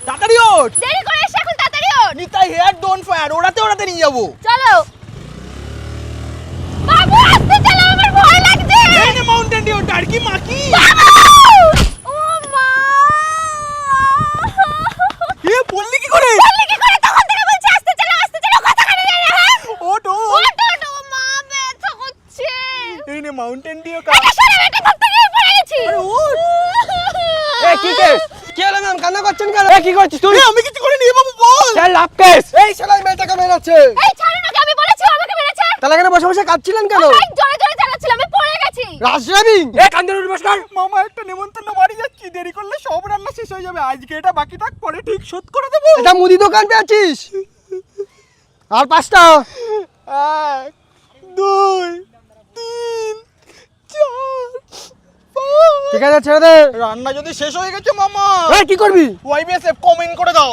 তাড়াতাড়ি ওঠ। দেরি করে এসে এখন তাড়াতাড়ি ওঠ। নিতাই হেয়ার ডোন্ট ফায়ার, ওড়াতে ওড়াতে নিয়ে যাবো। চলো বাবু, আস্তে চালাও, আমার ভয় লাগছে। এই নে মাউন্টেন ডিউ, টার্কি মাকি। ও মা, এ পড়লি কি করে? বললি কি করে? তখন থেকে বলছি আস্তে চালাও, কথা কানে যায় না। হ্যাঁ ওঠ ওঠ। ওঠ ওঠ, ও মা ব্যথা করছে। এই নে মাউন্টেন ডিউ। এটা সরে, এটা ধরতে গিয়ে পড়ে গেছি। আরে ওঠ। এ কি কেস? কি হলো ম্যাম, কান্না করছেন কেন? এ কি করছিস তুই? আমি কিছু করে নিয়ে বাবু, বল। স্যার লাভ কেস। এই শালা মেয়েটাকে মেরেছে। এই ছাড়ো না, আমি বলেছি ও আমাকে মেরেছে। তাহলে এখানে বসে বসে কাঁদছিলেন কেন? আমি জোরে জোরে চালাচ্ছিলাম, আমি পড়ে গেছি। রাশ ড্রাইভিং। এ কান্দে উঠে বস কর। মামা একটা নেমন্তন্ন বাড়ি যাচ্ছি, দেরি করলে সব রান্না শেষ হয়ে যাবে। আজকে এটা বাকি থাক, পরে ঠিক শোধ করে দেবো। এটা মুদি দোকান পেয়েছিস? আর 5টা। 1 2 3 4 5। ঠিক আছে ছেড়ে দে। রান্না যদি শেষ হয়ে গেছে মামা, এ কি করবি? ওয়াইবিএসএফ কমেন্ট করে দাও।